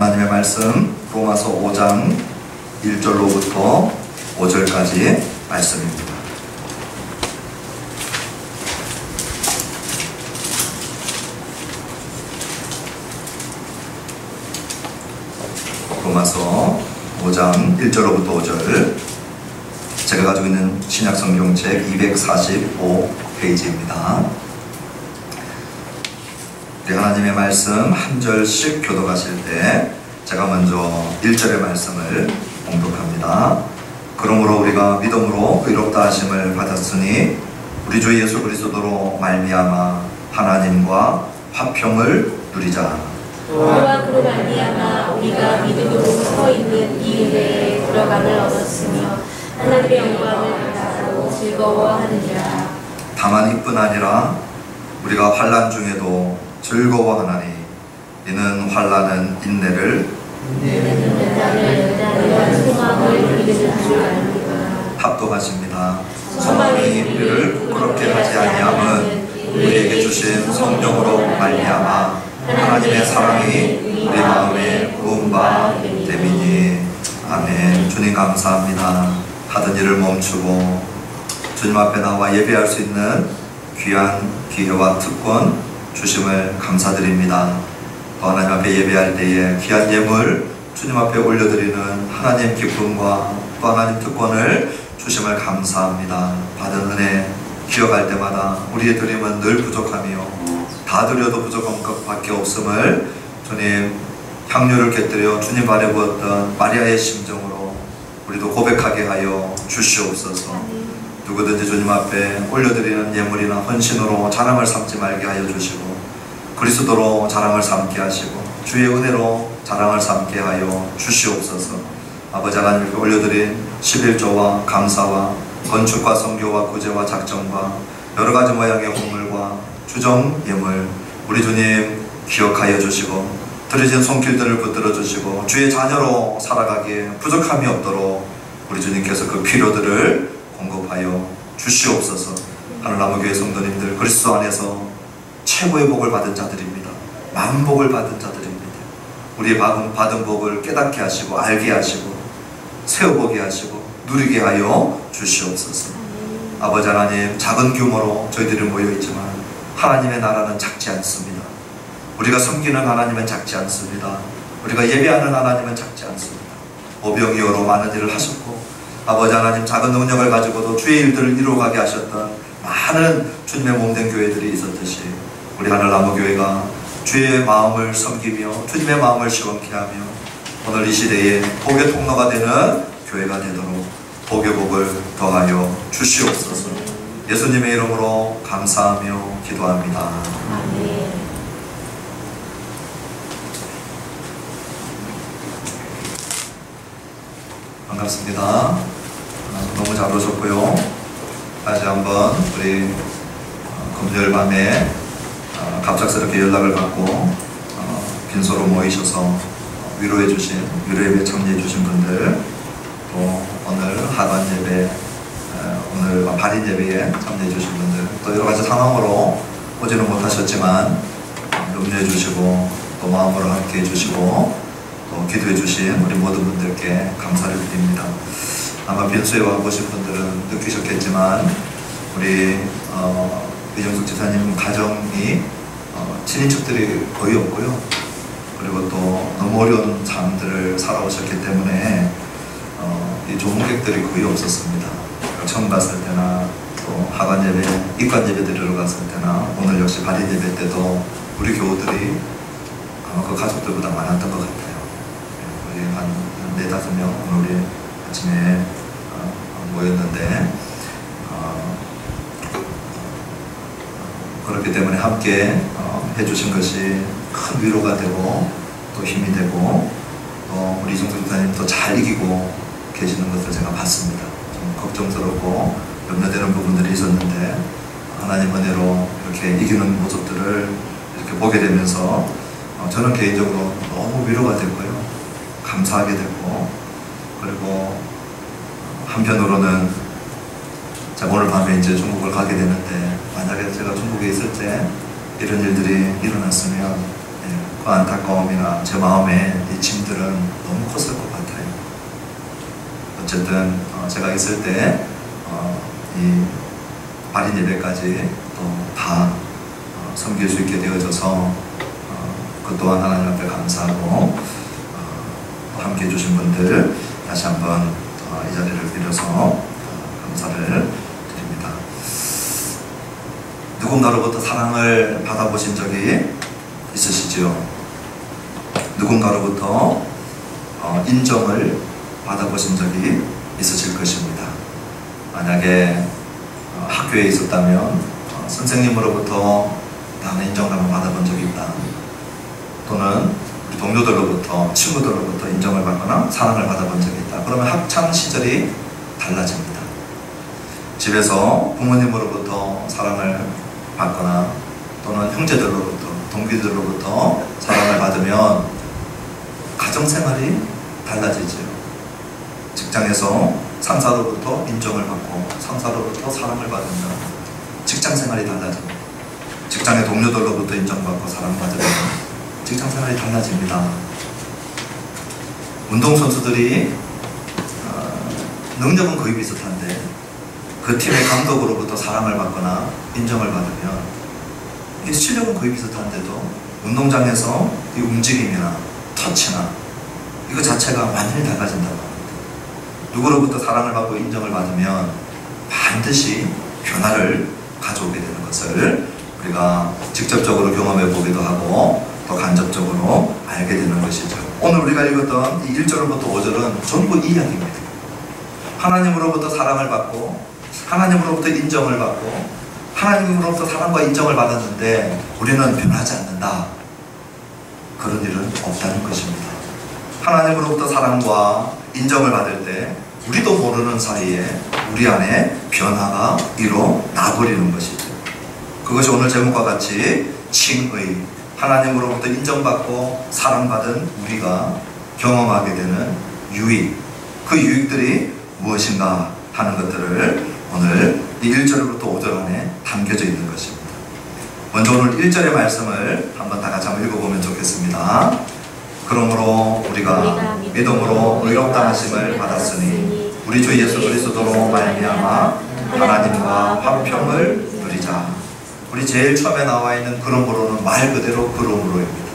하나님의 말씀 로마서 5장 1절로부터 5절까지 말씀입니다. 로마서 5장 1절로부터 5절, 제가 가지고 있는 신약성경책 245페이지입니다. 하나님의 말씀 한 절씩 교독하실 때 제가 먼저 1절의 말씀을 봉독합니다. 그러므로 우리가 믿음으로 의롭다 하심을 받았으니 우리 주 예수 그리스도로 말미암아 하나님과 화평을 누리자. 또한 그로 말미암아 우리가 믿음으로 서 있는 이 은혜에 들어감을 얻었으며 하나님의 영광을 받아도 즐거워하느니라. 다만 이뿐 아니라 우리가 환난 중에도 즐거워하나니 이는 환난은 인내를, 합독하십니다. 소망이 우리를 부끄럽게 하지 아니함은 우리에게 주신 성령으로 말미암아 하나님의 사랑이 우리 마음에 부은 바 됨이니. 아멘. 주님 감사합니다. 하던 일을 멈추고 주님 앞에 나와 예배할 수 있는 귀한 기회와 특권 주심을 감사드립니다. 또 하나님 앞에 예배할 때에 귀한 예물 주님 앞에 올려드리는 하나님 기쁨과 또 하나님 특권을 주심을 감사합니다. 받은 은혜 기억할 때마다 우리의 드림은 늘 부족하며 다 드려도 부족한 것밖에 없음을 주님 향유를 곁들여 주님 발에 부었던 마리아의 심정으로 우리도 고백하게 하여 주시옵소서. 누구든지 주님 앞에 올려드리는 예물이나 헌신으로 자랑을 삼지 말게 하여 주시고 그리스도로 자랑을 삼게 하시고 주의 은혜로 자랑을 삼게 하여 주시옵소서. 아버지 하나님께 올려드린 11조와 감사와 건축과 선교와 구제와 작정과 여러가지 모양의 헌물과 주정 예물 우리 주님 기억하여 주시고 드려진 손길들을 붙들어 주시고 주의 자녀로 살아가기에 부족함이 없도록 우리 주님께서 그 필요들을 공급하여 주시옵소서. 하늘나무교회 성도님들 그리스도 안에서 최고의 복을 받은 자들입니다. 만복을 받은 자들입니다. 우리의 받은 복을 깨닫게 하시고 알게 하시고 세워보게 하시고 누리게 하여 주시옵소서. 아버지 하나님, 작은 규모로 저희들이 모여있지만 하나님의 나라는 작지 않습니다. 우리가 섬기는 하나님은 작지 않습니다. 우리가 예배하는 하나님은 작지 않습니다. 오병이어로 많은 일을 하셨고 아버지 하나님, 작은 능력을 가지고도 주의 일들을 이루어가게 하셨던 많은 주님의 몸된 교회들이 있었듯이 우리 하늘나무교회가 주의 마음을 섬기며 주님의 마음을 시원케 하며 오늘 이 시대에 복의 통로가 되는 교회가 되도록 복의 복을 더하여 주시옵소서. 예수님의 이름으로 감사하며 기도합니다. 아멘. 반갑습니다. 너무 잘 오셨고요. 다시 한번 우리 금요일 밤에 갑작스럽게 연락을 받고 빈소로 모이셔서 위로해주신, 위로예배 참여해주신 분들, 또 오늘 하반 예배, 오늘 발인 예배에 참여해주신 분들, 또 여러가지 상황으로 오지는 못하셨지만 염려해주시고 또 마음으로 함께 해주시고 또 기도해주신 우리 모든 분들께 감사를 드립니다. 아마 빈소에 와보신 분들은 느끼셨겠지만 우리 이정숙 지사님 가정이 친인척들이 거의 없고요. 그리고 또 너무 어려운 삶들을 살아오셨기 때문에 이 조문객들이 거의 없었습니다. 처음 갔을 때나 또 하반 예배, 입관 예배 드리러 갔을 때나 오늘 역시 발인 예배 때도 우리 교우들이 그 가족들보다 많았던 것 같아요. 우리 한 4-5명 오늘 우리 아침에 모였는데 그렇기 때문에 함께 해주신 것이 큰 위로가 되고 또 힘이 되고 또 우리 이정수 집사님 또 잘 이기고 계시는 것을 제가 봤습니다. 좀 걱정스럽고 염려되는 부분들이 있었는데 하나님 은혜로 이렇게 이기는 모습들을 이렇게 보게 되면서 저는 개인적으로 너무 위로가 됐고요. 감사하게 됐고, 그리고 한편으로는 제가 오늘 밤에 이제 중국을 가게 되는데 만약에 제가 중국에 있을 때 이런 일들이 일어났으면 그 안타까움이나 제 마음에 이 힘들은 너무 컸을 것 같아요. 어쨌든 제가 있을 때 이 발인 예배까지 또 다 섬길 수 있게 되어져서 그 또한 하나님 앞에 감사하고 함께 해주신 분들 다시 한번 이 자리를 빌어서 감사를 드립니다. 누군가로부터 사랑을 받아보신 적이 있으시죠? 누군가로부터 인정을 받아보신 적이 있으실 것입니다. 만약에 학교에 있었다면 선생님으로부터 나는 인정을 한번 받아본 적이 있다. 또는 우리 동료들로부터, 친구들로부터 인정을 받거나 사랑을 받아본 적이 있다. 그러면 학창시절이 달라집니다. 집에서 부모님으로부터 사랑을 받거나 또는 형제들로부터, 동기들로부터 사랑을 받으면 가정생활이 달라지죠. 직장에서 상사로부터 인정을 받고 상사로부터 사랑을 받으면 직장생활이 달라집니다. 직장의 동료들로부터 인정받고 사랑받으면 직장생활이 달라집니다. 운동선수들이 능력은 거의 비슷한데 그 팀의 감독으로부터 사랑을 받거나 인정을 받으면 이 실력은 거의 비슷한데도 운동장에서 이 움직임이나 터치나 이거 자체가 완전히 달라진다고 합니다. 누구로부터 사랑을 받고 인정을 받으면 반드시 변화를 가져오게 되는 것을 우리가 직접적으로 경험해 보기도 하고 또 간접적으로 알게 되는 것이죠. 오늘 우리가 읽었던 이 1절부터 5절은 전부 이 이야기입니다. 하나님으로부터 사랑을 받고 하나님으로부터 인정을 받고 하나님으로부터 사랑과 인정을 받았는데 우리는 변하지 않는다. 그런 일은 없다는 것입니다. 하나님으로부터 사랑과 인정을 받을 때 우리도 모르는 사이에 우리 안에 변화가 일어나버리는 것이죠. 그것이 오늘 제목과 같이 칭의, 하나님으로부터 인정받고 사랑받은 우리가 경험하게 되는 유익, 그 유익들이 무엇인가 하는 것들을 오늘 1절부터 5절 안에 담겨져 있는 것입니다. 먼저 오늘 1절의 말씀을 한번 다 같이 한번 읽어보면 좋겠습니다. 그러므로 우리가 믿음으로 의롭다 하심을 받았으니 우리 주 예수 그리스도로 말미암아 하나님과 화평을 누리자. 우리 제일 처음에 나와 있는 그러므로는 말 그대로 그러므로입니다.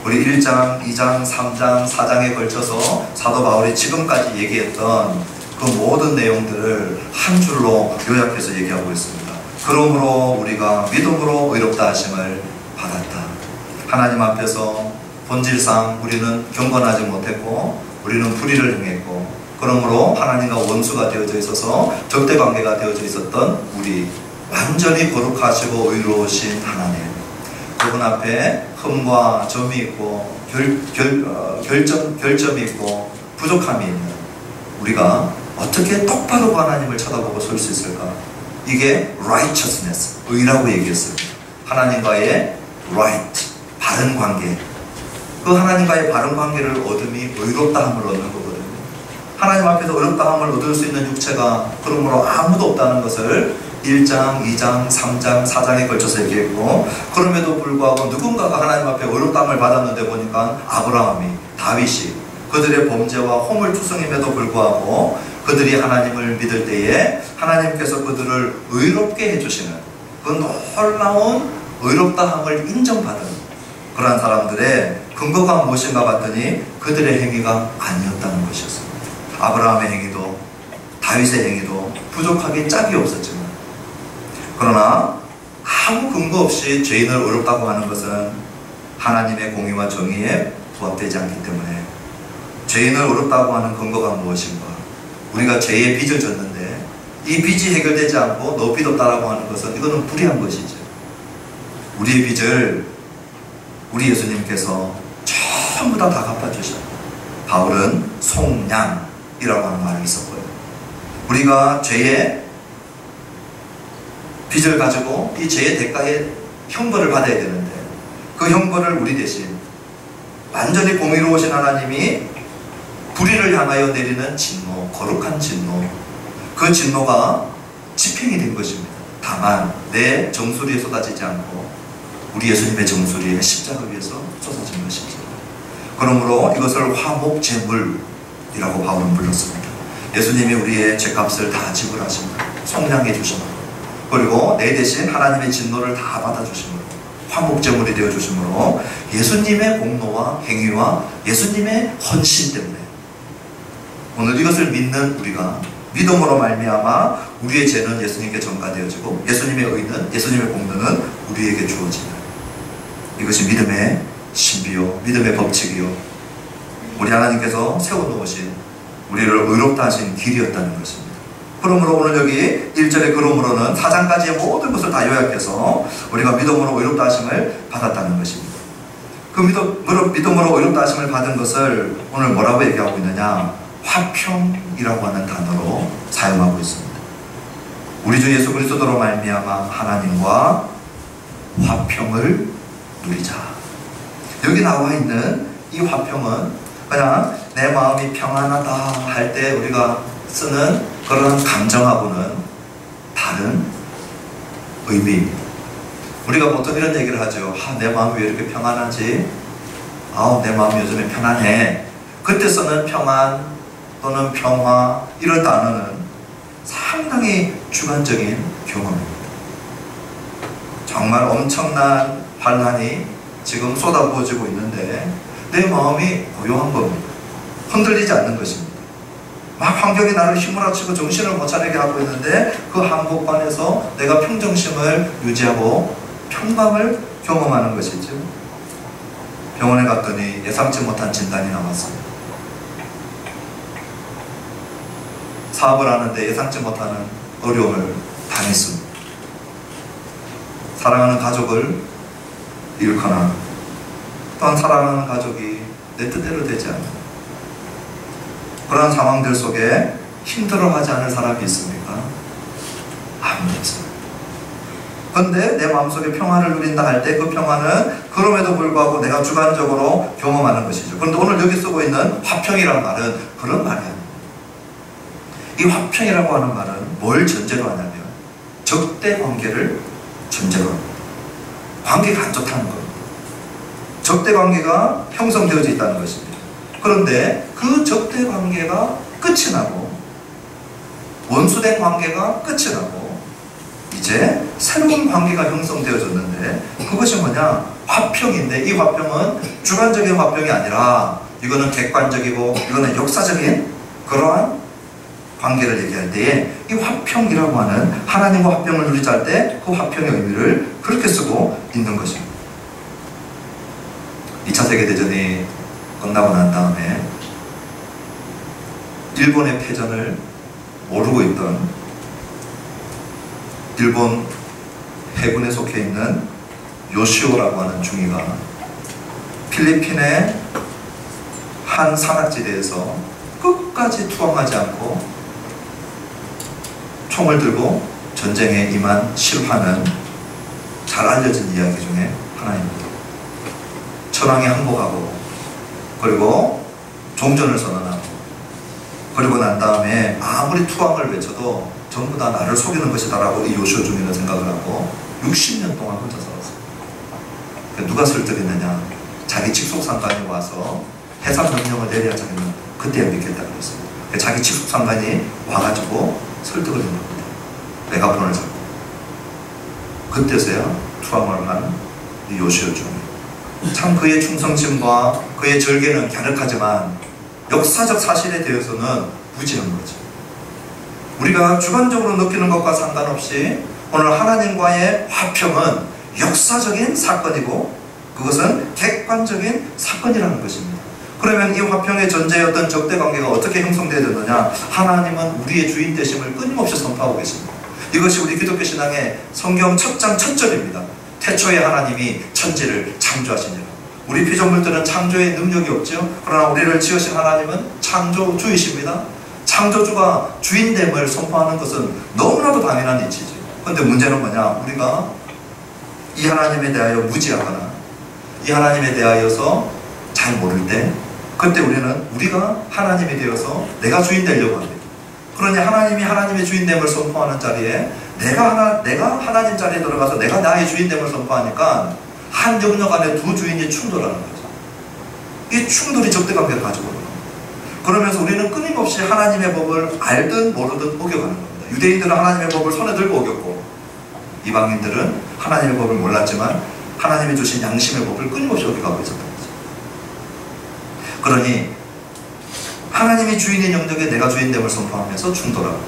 우리 1장, 2장, 3장, 4장에 걸쳐서 사도 바울이 지금까지 얘기했던 그 모든 내용들을 한 줄로 요약해서 얘기하고 있습니다. 그러므로 우리가 믿음으로 의롭다 하심을 받았다. 하나님 앞에서 본질상 우리는 경건하지 못했고 우리는 불의를 행했고 그러므로 하나님과 원수가 되어져 있어서 적대관계가 되어져 있었던 우리 완전히 거룩하시고 의로우신 하나님, 그분 앞에 흠과 점이 있고 결점이 있고 부족함이 있는 우리가 어떻게 똑바로 하나님을 쳐다보고 설 수 있을까? 이게 righteousness, 의라고 얘기했습니다. 하나님과의 right, 바른 관계. 그 하나님과의 바른 관계를 얻음이 의롭다함을 얻는 거거든요. 하나님 앞에서 의롭다함을 얻을 수 있는 육체가 그러므로 아무도 없다는 것을 1장, 2장, 3장, 4장에 걸쳐서 얘기했고, 그럼에도 불구하고 누군가가 하나님 앞에 의롭다함을 받았는데 보니까 아브라함이, 다윗이 그들의 범죄와 허물투성임에도 불구하고 그들이 하나님을 믿을 때에 하나님께서 그들을 의롭게 해주시는 그 놀라운 의롭다함을 인정받은 그러한 사람들의 근거가 무엇인가 봤더니 그들의 행위가 아니었다는 것이었습니다. 아브라함의 행위도 다윗의 행위도 부족하게 짝이 없었지만, 그러나 아무 근거 없이 죄인을 의롭다고 하는 것은 하나님의 공의와 정의에 부합되지 않기 때문에 죄인을 의롭다고 하는 근거가 무엇인가? 우리가 죄의 빚을 졌는데 이 빚이 해결되지 않고 너 빚 없다라고 하는 것은 이거는 불의한 것이죠. 우리의 빚을 우리 예수님께서 전부 다 갚아주셨고, 바울은 속량이라고 하는 말이 있었고요. 우리가 죄의 빚을 가지고 이 죄의 대가에 형벌을 받아야 되는데 그 형벌을 우리 대신 완전히 공의로우신 하나님이 불의를 향하여 내리는 진노, 거룩한 진노, 그 진노가 집행이 된 것입니다. 다만 내 정수리에 쏟아지지 않고 우리 예수님의 정수리에 십자가 위에서 쏟아진 것이죠. 그러므로 이것을 화목제물이라고 바울은 불렀습니다. 예수님이 우리의 죄값을 다 지불하십니다. 속량해 주십니다. 그리고 내 대신 하나님의 진노를 다 받아주심으로 화목제물이 되어주심으로 예수님의 공로와 행위와 예수님의 헌신 때문에 오늘 이것을 믿는 우리가 믿음으로 말미암아 우리의 죄는 예수님께 전가되어지고 예수님의 의는 예수님의 공로는 우리에게 주어지는 이것이 믿음의 신비요 믿음의 법칙이요 우리 하나님께서 세워놓으신 우리를 의롭다 하신 길이었다는 것입니다. 그러므로 오늘 여기 1절에 그러므로는 4장까지의 모든 것을 다 요약해서 우리가 믿음으로 의롭다 하심을 받았다는 것입니다. 그 믿음으로 의롭다 하심을 받은 것을 오늘 뭐라고 얘기하고 있느냐? 화평이라고 하는 단어로 사용하고 있습니다. 우리 주 예수 그리스도로 말미암아 하나님과 화평을 누리자. 여기 나와 있는 이 화평은 그냥 내 마음이 평안하다 할 때 우리가 쓰는 그런 감정하고는 다른 의미입니다. 우리가 보통 이런 얘기를 하죠. 내 마음이 왜 이렇게 평안하지? 내 마음이 요즘에 편안해. 그때 쓰는 평안 또는 평화 이런 단어는 상당히 주관적인 경험입니다. 정말 엄청난 환란이 지금 쏟아부어지고 있는데 내 마음이 고요한 겁니다. 흔들리지 않는 것입니다. 막 환경이 나를 휘몰아치고 정신을 못 차리게 하고 있는데 그 한복판에서 내가 평정심을 유지하고 평강을 경험하는 것이죠. 병원에 갔더니 예상치 못한 진단이 나왔습니다. 사업을 하는데 예상치 못하는 어려움을 당했습니다. 사랑하는 가족을 잃거나 또한 사랑하는 가족이 내 뜻대로 되지 않는 그런 상황들 속에 힘들어하지 않을 사람이 있습니까? 아무도 없습니다. 그런데 내 마음속에 평안을 누린다 할 때 그 평안은 그럼에도 불구하고 내가 주관적으로 경험하는 것이죠. 그런데 오늘 여기 쓰고 있는 화평이라는 말은 그런 말이 아닙니다. 이 화평이라고 하는 말은 뭘 전제로 하냐면 적대 관계를 전제로 합니다. 관계가 안 좋다는 겁니다. 적대 관계가 형성되어져 있다는 것입니다. 그런데 그 적대 관계가 끝이 나고 원수된 관계가 끝이 나고 이제 새로운 관계가 형성되어졌는데 그것이 뭐냐? 화평인데 이 화평은 주관적인 화평이 아니라 이거는 객관적이고 이거는 역사적인 그러한 관계를 얘기할 때에 이 화평이라고 하는 하나님과 화평을 누리자 할 때 그 화평의 의미를 그렇게 쓰고 있는 것입니다. 2차 세계대전이 끝나고 난 다음에 일본의 패전을 모르고 있던 일본 해군에 속해 있는 요시오라고 하는 중위가 필리핀의 한 산악지대에서 끝까지 투항하지 않고 총을 들고 전쟁에 임한 실화는 잘 알려진 이야기 중에 하나입니다. 천황에 항복하고 그리고 종전을 선언하고 그리고 난 다음에 아무리 투항을 외쳐도 전부 다 나를 속이는 것이다 라고 이 요시오 중위는 생각을 하고 60년 동안 혼자 살았어요. 누가 설득했느냐? 자기 직속상관이 와서 해상 명령을 내려야 자기는 그때야 믿겠다 그랬어요. 자기 직속상관이 와가지고 설득을 한 겁니다. 메가폰을 잡고 그때서야 투항을 한 이 요시오 중위. 참 그의 충성심과 그의 절개는 갸륵하지만 역사적 사실에 대해서는 무지한 거죠. 우리가 주관적으로 느끼는 것과 상관없이 오늘 하나님과의 화평은 역사적인 사건이고 그것은 객관적인 사건이라는 것입니다. 그러면 이 화평의 전제였던 적대관계가 어떻게 형성되어졌느냐? 하나님은 우리의 주인 되심을 끊임없이 선포하고 계십니다. 이것이 우리 기독교 신앙의 성경 첫 장 첫 절입니다. 태초에 하나님이 천지를 창조하시니라. 우리 피조물들은 창조의 능력이 없죠. 그러나 우리를 지으신 하나님은 창조주이십니다. 창조주가 주인됨을 선포하는 것은 너무나도 당연한 이치죠. 그런데 문제는 뭐냐? 우리가 이 하나님에 대하여 무지하거나 이 하나님에 대하여서 잘 모를 때 그때 우리는 우리가 하나님이 되어서 내가 주인 되려고 합니다. 그러니 하나님이 하나님의 주인됨을 선포하는 자리에 내가 하나님 자리에 들어가서 내가 나의 주인됨을 선포하니까 한 영역 안에 두 주인이 충돌하는 거죠. 이 충돌이 적대관계를 가지고 오는 겁니다. 그러면서 우리는 끊임없이 하나님의 법을 알든 모르든 어겨가는 겁니다. 유대인들은 하나님의 법을 손에 들고 어겼고, 이방인들은 하나님의 법을 몰랐지만 하나님이 주신 양심의 법을 끊임없이 어겨가고 있었던 거죠. 그러니 하나님이 주인인 영역에 내가 주인됨을 선포하면서 충돌하고,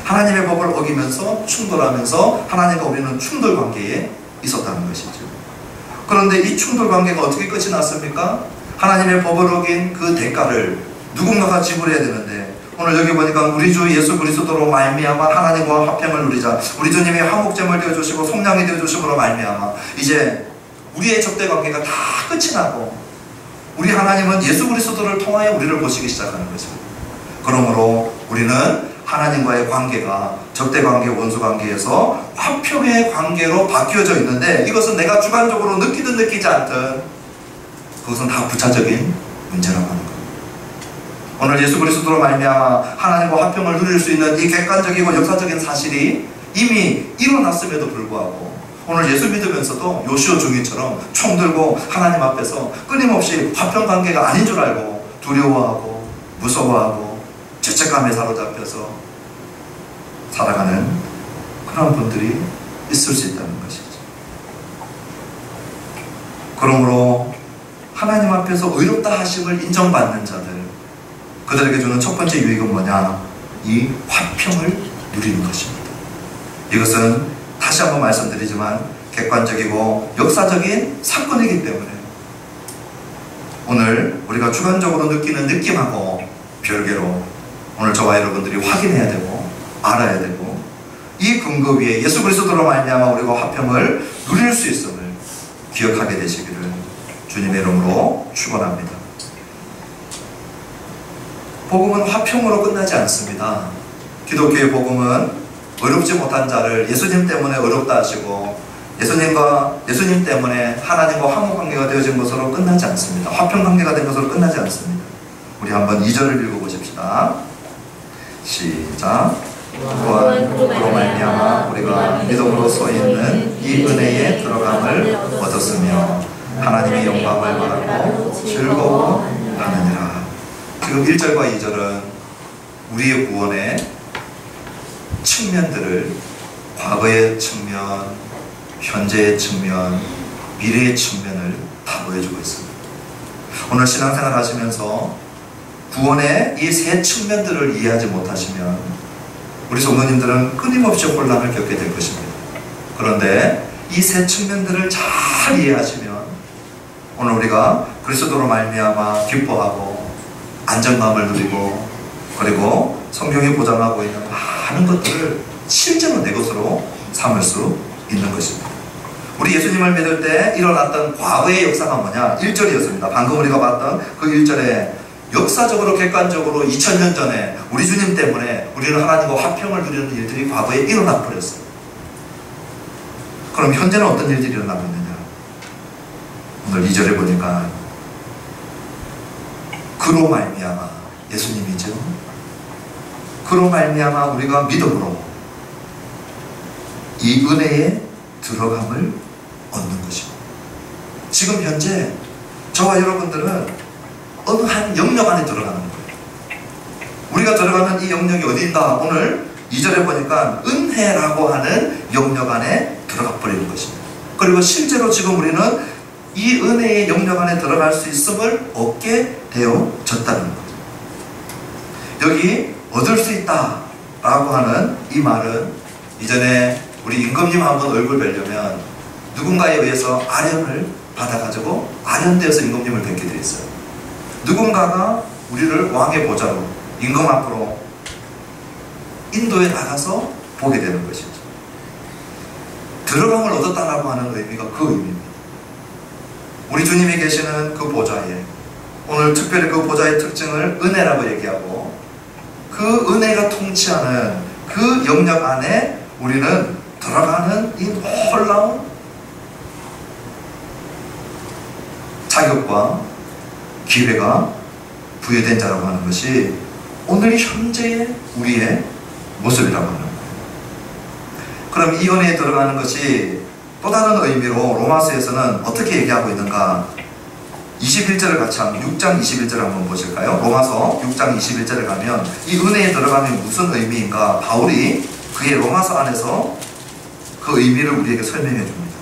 하나님의 법을 어기면서 충돌하면서 하나님과 우리는 충돌 관계에 있었다는 것이죠. 그런데 이 충돌 관계가 어떻게 끝이 났습니까? 하나님의 법을 어긴 그 대가를 누군가가 지불해야 되는데, 오늘 여기 보니까 우리 주 예수 그리스도로 말미암아 하나님과 화평을 누리자. 우리 주님이 화목제물 되어주시고 속량이 되어주심으로 말미암아 이제 우리의 적대 관계가 다 끝이 나고, 우리 하나님은 예수 그리스도를 통하여 우리를 보시기 시작하는 것입니다. 그러므로 우리는 하나님과의 관계가 적대 관계, 원수 관계에서 화평의 관계로 바뀌어져 있는데, 이것은 내가 주관적으로 느끼든 느끼지 않든 그것은 다 부차적인 문제라고 하는 겁니다. 오늘 예수 그리스도로 말미암아 하나님과 화평을 누릴 수 있는 이 객관적이고 역사적인 사실이 이미 일어났음에도 불구하고, 오늘 예수 믿으면서도 요시오 중위처럼 총 들고 하나님 앞에서 끊임없이 화평 관계가 아닌 줄 알고 두려워하고 무서워하고 죄책감에 사로잡혀서 살아가는 그런 분들이 있을 수 있다는 것이죠. 그러므로 하나님 앞에서 의롭다 하심을 인정받는 자들, 그들에게 주는 첫 번째 유익은 뭐냐? 이 화평을 누리는 것입니다. 이것은 다시 한번 말씀드리지만 객관적이고 역사적인 사건이기 때문에 오늘 우리가 주관적으로 느끼는 느낌하고 별개로 오늘 저와 여러분들이 확인해야 되고 알아야 되고, 이 근거 위에 예수 그리스도로 말미암아 우리가 화평을 누릴 수 있음을 기억하게 되시기를 주님의 이름으로 축원합니다. 복음은 화평으로 끝나지 않습니다. 기독교의 복음은 어렵지 못한 자를 예수님 때문에 어렵다 하시고, 예수님 때문에 하나님과 화목관계가 되어진 것으로 끝나지 않습니다. 화평관계가 된 것으로 끝나지 않습니다. 우리 한번 2절을 읽어보십시다. 시작. 또한 그로 말미암아 우리가 믿음으로 서 있는 이 은혜에 들어감을 얻었으며 하나님의 영광을 바라고 즐거워하느니라. 지금 1절과 2절은 우리의 구원의 측면들을, 과거의 측면, 현재의 측면, 미래의 측면을 다 보여주고 있습니다. 오늘 신앙생활 하시면서 구원의 이 세 측면들을 이해하지 못하시면 우리 성도님들은 끊임없이 혼란을 겪게 될 것입니다. 그런데 이 세 측면들을 잘 이해하시면 오늘 우리가 그리스도로 말미암아 기뻐하고 안정감을 누리고, 그리고 성경이 보장하고 있는 많은 것들을 실제로 내 것으로 삼을 수 있는 것입니다. 우리 예수님을 믿을 때 일어났던 과거의 역사가 뭐냐? 1절이었습니다. 방금 우리가 봤던 그 1절에 역사적으로 객관적으로 2000년 전에 우리 주님 때문에 우리는 하나님과 화평을 누리는 일들이 과거에 일어나 버렸어요. 그럼 현재는 어떤 일들이 일어나고 있느냐? 오늘 2절에 보니까 그로 말미암아, 예수님이죠. 그로 말미암아 우리가 믿음으로 이 은혜에 들어감을 얻는 것입니다. 지금 현재 저와 여러분들은 어느 한 영역 안에 들어가는 거예요. 우리가 들어가는 이 영역이 어디인가? 오늘 2절에 보니까 은혜라고 하는 영역 안에 들어가 버리는 것입니다. 그리고 실제로 지금 우리는 이 은혜의 영역 안에 들어갈 수 있음을 얻게 되어졌다는 거죠. 여기 얻을 수 있다 라고 하는 이 말은, 이전에 우리 임금님 한번 얼굴 뵈려면 누군가에 의해서 아련을 받아가지고 아련되어서 임금님을 뵙게 돼 있어요. 누군가가 우리를 왕의 보좌로 임금 앞으로 인도에 나가서 보게 되는 것이죠. 들어감을 얻었다라고 하는 의미가 그 의미입니다. 우리 주님이 계시는 그 보좌에, 오늘 특별히 그 보좌의 특징을 은혜라고 얘기하고, 그 은혜가 통치하는 그 영역 안에 우리는 들어가는 이 놀라운 자격과 기회가 부여된 자라고 하는 것이 오늘 현재의 우리의 모습이라고 하는 거예요. 그럼 이 은혜에 들어가는 것이 또 다른 의미로 로마서에서는 어떻게 얘기하고 있는가? 21절을 같이 한번 6장 21절 한번 보실까요? 로마서 6장 21절을 가면 이 은혜에 들어가면 무슨 의미인가 바울이 그의 로마서 안에서 그 의미를 우리에게 설명해 줍니다.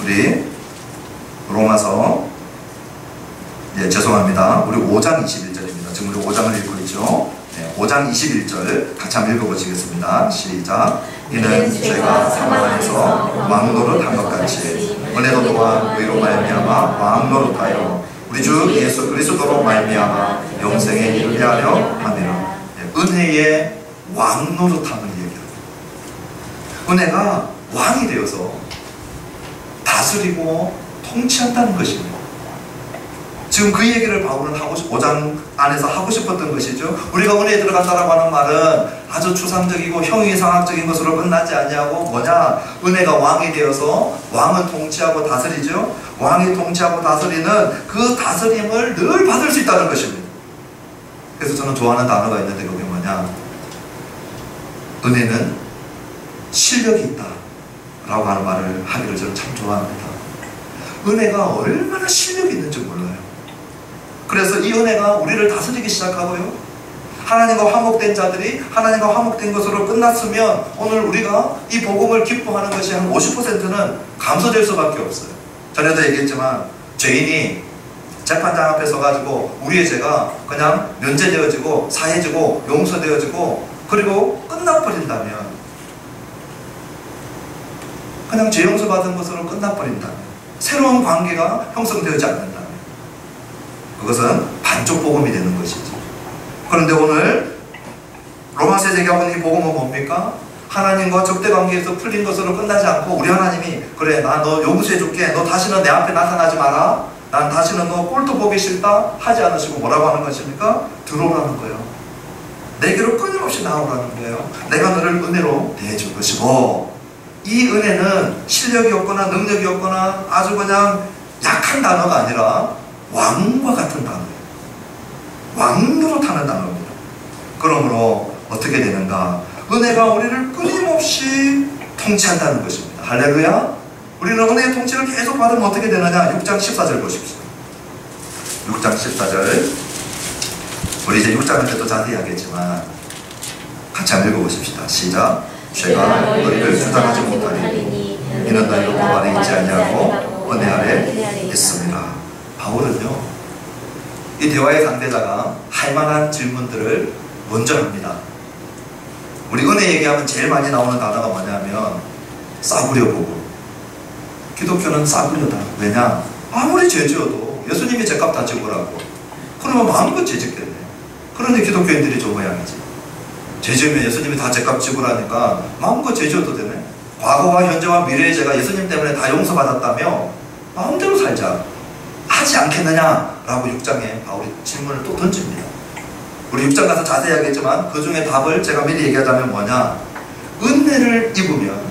우리 로마서 죄송합니다. 우리 5장 21절입니다. 지금 우리 5장을 읽고 있죠. 5장 21절 같이 한번 읽어보시겠습니다. 시작. 이는 죄가 사망 안에서 왕노릇한 것 같이 은혜도 또한 의로 말미암아 왕노릇하여 우리 주 예수 그리스도로 말미암아 영생에 이르게 하려 함이라. 은혜의 왕노릇함을 얘기합니다. 은혜가 왕이 되어서 다스리고 통치한다는 것입니다. 지금 그 얘기를 바울은 5장 안에서 하고 싶었던 것이죠. 우리가 은혜에 들어간다라고 하는 말은 아주 추상적이고 형이상학적인 것으로 끝나지 아니하고 뭐냐? 은혜가 왕이 되어서 왕은 통치하고 다스리죠. 왕이 통치하고 다스리는 그 다스림을 늘 받을 수 있다는 것입니다. 그래서 저는 좋아하는 단어가 있는데 그게 뭐냐? 은혜는 실력이 있다 라고 하는 말을 하기를 저는 참 좋아합니다. 은혜가 얼마나 실력이 있는지 몰라요. 그래서 이 은혜가 우리를 다스리기 시작하고요. 하나님과 화목된 자들이 하나님과 화목된 것으로 끝났으면 오늘 우리가 이 복음을 기뻐하는 것이 한 50%는 감소될 수밖에 없어요. 전에도 얘기했지만 죄인이 재판장 앞에 서가지고 우리의 죄가 그냥 면제되어지고 사해지고 용서되어지고 그리고 끝나버린다면, 그냥 죄 용서받은 것으로 끝나버린다면, 새로운 관계가 형성되지 않는다면 그것은 반쪽 복음이 되는 것이죠. 그런데 오늘 로마서에 얘기하고 있는 이 복음은 뭡니까? 하나님과 적대관계에서 풀린 것으로 끝나지 않고 우리 하나님이 그래 나 너 용서해 줄게, 너 다시는 내 앞에 나타나지 마라, 난 다시는 너 꼴도 보기 싫다 하지 않으시고 뭐라고 하는 것입니까? 들어오라는 거예요. 내게로 끊임없이 나오라는 거예요. 내가 너를 은혜로 대해줄 것이고, 이 은혜는 실력이 없거나 능력이 없거나 아주 그냥 약한 단어가 아니라 왕과 같은 단어예요. 왕으로 타는 단어입니다. 그러므로 어떻게 되는가? 은혜가 우리를 끊임없이 통치한다는 것입니다. 할렐루야. 우리는 은혜의 통치를 계속 받으면 어떻게 되느냐? 6장 14절 보십시오. 6장 14절. 우리 이제 6장을 때도 자세히 하겠지만 같이 한번 읽어보십시다. 시작. 죄가 너희를 주장하지 못하리니 이는 너희로 법 아래 있지 아니하고 은혜 아래 있습니다. 바울은요, 이 대화의 상대자가 할 만한 질문들을 먼저 합니다. 우리 은혜 얘기하면 제일 많이 나오는 단어가 뭐냐면 싸구려 보고. 기독교는 싸구려다. 왜냐? 아무리 죄 지어도 예수님이 죄값 다 지고라고. 그러면 마음껏 죄 짓겠네. 그런데 기독교인들이 저 모양이지. 죄 지으면 예수님이 다 죄값 지고라니까 마음껏 죄 지어도 되네. 과거와 현재와 미래의 죄가 예수님 때문에 다 용서받았다며 마음대로 살자 하지 않겠느냐라고 6장에 바울이 질문을 또 던집니다. 우리 6장 가서 자세히 하겠지만 그 중에 답을 제가 미리 얘기하자면 뭐냐? 은혜를 입으면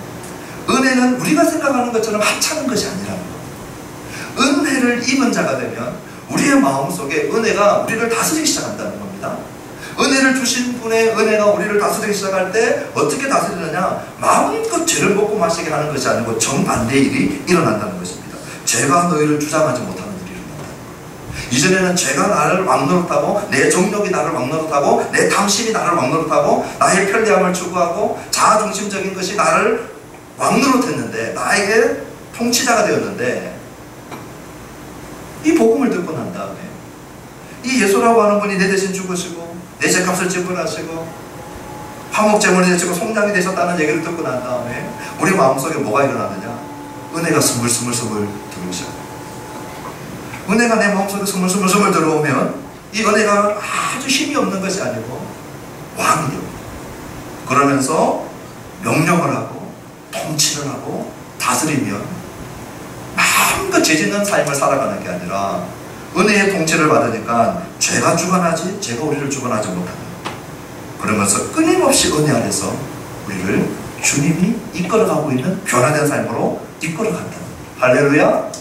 은혜는 우리가 생각하는 것처럼 하찮은 것이 아니라는 거. 은혜를 입은 자가 되면 우리의 마음속에 은혜가 우리를 다스리기 시작한다는 겁니다. 은혜를 주신 분의 은혜가 우리를 다스리기 시작할 때 어떻게 다스리느냐? 마음껏 죄를 먹고 마시게 하는 것이 아니고 정반대의 일이 일어난다는 것입니다. 죄가 너희를 주장하지 못하는 일이 일어난다. 이전에는 죄가 나를 왕노릇하고 내 정욕이 나를 왕노릇하고 내 탐심이 나를 왕노릇하고 나의 편리함을 추구하고 자아중심적인 것이 나를 왕노릇했는데, 나에게 통치자가 되었는데, 이 복음을 듣고 난 다음에 이 예수라고 하는 분이 내 대신 죽으시고 내 죄값을 지불하시고 화목제물이 되시고 속량이 되셨다는 얘기를 듣고 난 다음에 우리 마음속에 뭐가 일어나느냐? 은혜가 스물스물 들어오셔. 은혜가 내 마음속에 스물스물 들어오면 이 은혜가 아주 힘이 없는 것이 아니고 왕이 됩니다. 그러면서 명령을 하고 통치를 하고 다스리면 마음껏 죄짓는 삶을 살아가는 게 아니라 은혜의 통치를 받으니까 죄가 주관하지 죄가 우리를 주관하지 못한다. 그러면서 끊임없이 은혜 안에서 우리를 주님이 이끌어가고 있는 변화된 삶으로 이끌어간다. 할렐루야.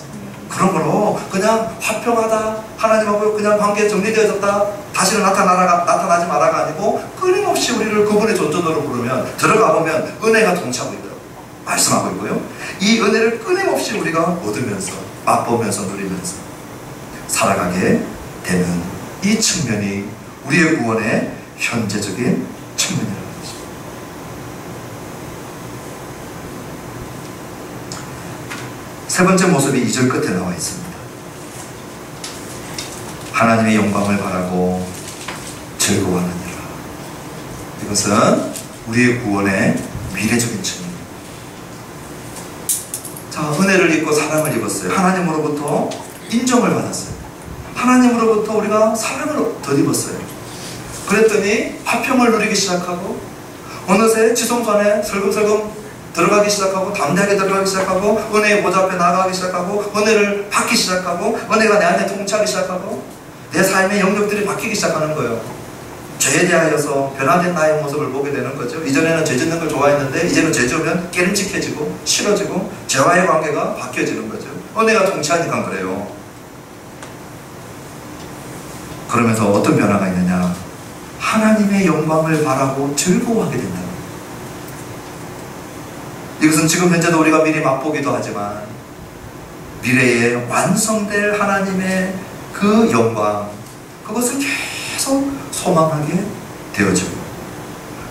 그러므로 그냥 화평하다, 하나님하고 그냥 관계 정리되어졌다, 다시는 나타나지 마라가 아니고 끊임없이 우리를 그분의 존전으로 부르면 들어가 보면 은혜가 통치하고 있더라고요. 말씀하고 있고요. 이 은혜를 끊임없이 우리가 얻으면서 맛보면서 누리면서 살아가게 되는 이 측면이 우리의 구원의 현재적인 측면이라는 것입니다. 세 번째 모습이 2절 끝에 나와 있습니다. 하나님의 영광을 바라고 즐거워하느니라. 이것은 우리의 구원의 미래적인 측면입니다. 자, 은혜를 입고 사랑을 입었어요. 하나님으로부터 인정을 받았어요. 하나님으로부터 우리가 사랑을 덧입었어요. 그랬더니 화평을 누리기 시작하고 어느새 지성소 안에 슬금슬금 들어가기 시작하고 담대하게 들어가기 시작하고 은혜의 보좌 앞에 나아가기 시작하고 은혜를 받기 시작하고 은혜가 내 안에 통치하기 시작하고 내 삶의 영역들이 바뀌기 시작하는 거예요. 죄에 대하여서 변화된 나의 모습을 보게 되는 거죠. 이전에는 죄 짓는 걸 좋아했는데 이제는 죄 지으면 깨름직해지고 싫어지고 죄와의 관계가 바뀌어지는 거죠. 은혜가 통치하니까 그래요. 그러면서 어떤 변화가 있느냐, 하나님의 영광을 바라고 즐거워하게 된다. 이것은 지금 현재도 우리가 미리 맛보기도 하지만 미래에 완성될 하나님의 그 영광, 그것을 계속 소망하게 되어지고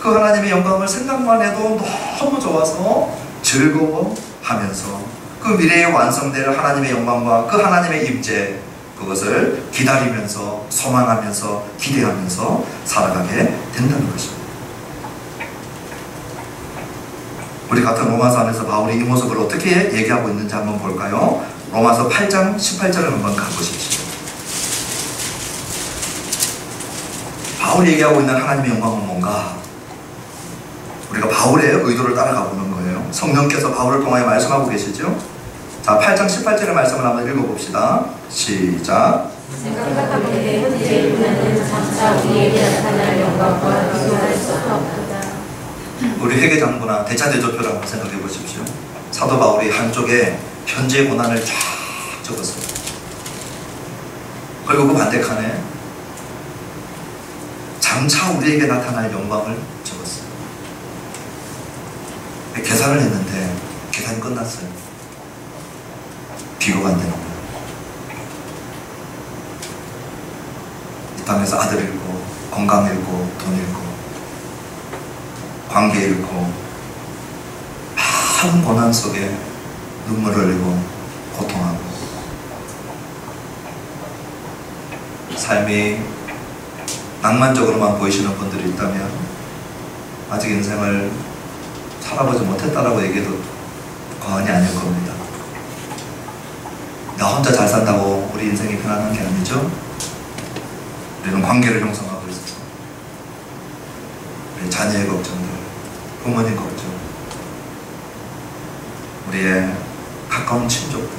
그 하나님의 영광을 생각만 해도 너무 좋아서 즐거워하면서 그 미래에 완성될 하나님의 영광과 그 하나님의 임재, 그것을 기다리면서 소망하면서 기대하면서 살아가게 된다는 것입니다. 우리 같은 로마서 안에서 바울이 이 모습을 어떻게 얘기하고 있는지 한번 볼까요? 로마서 8장 18절을 한번 가보십시오. 바울이 얘기하고 있는 하나님의 영광은 뭔가? 우리가 바울의 의도를 따라가 보는 거예요. 성령께서 바울을 통하여 말씀하고 계시죠? 자, 8장 18절의 말씀을 한번 읽어봅시다. 시작. 생각하건대 현재 우리는 장차 우리에게 나타날 영광과 비교할 수 없도다. 우리 회계장부나 대차대조표를 한번 생각해 보십시오. 사도 바울이 한쪽에 현재의 고난을 쫙 적었어요. 그리고 그 반대칸에 장차 우리에게 나타날 영광을 적었어요. 계산을 했는데 계산이 끝났어요. 비교가 안 되는 거예요. 이 땅에서 아들 잃고 건강 잃고 돈 잃고 관계 잃고 많은 고난 속에 눈물을 흘리고 고통하고 삶이 낭만적으로만 보이시는 분들이 있다면 아직 인생을 살아보지 못했다라고 얘기해도 과언이 아닐 겁니다. 나 혼자 잘 산다고 우리 인생이 편안한 게 아니죠. 우리는 관계를 형성하고 있어서 우리 자녀의 걱정들, 부모님 걱정, 우리의 가까운 친족들,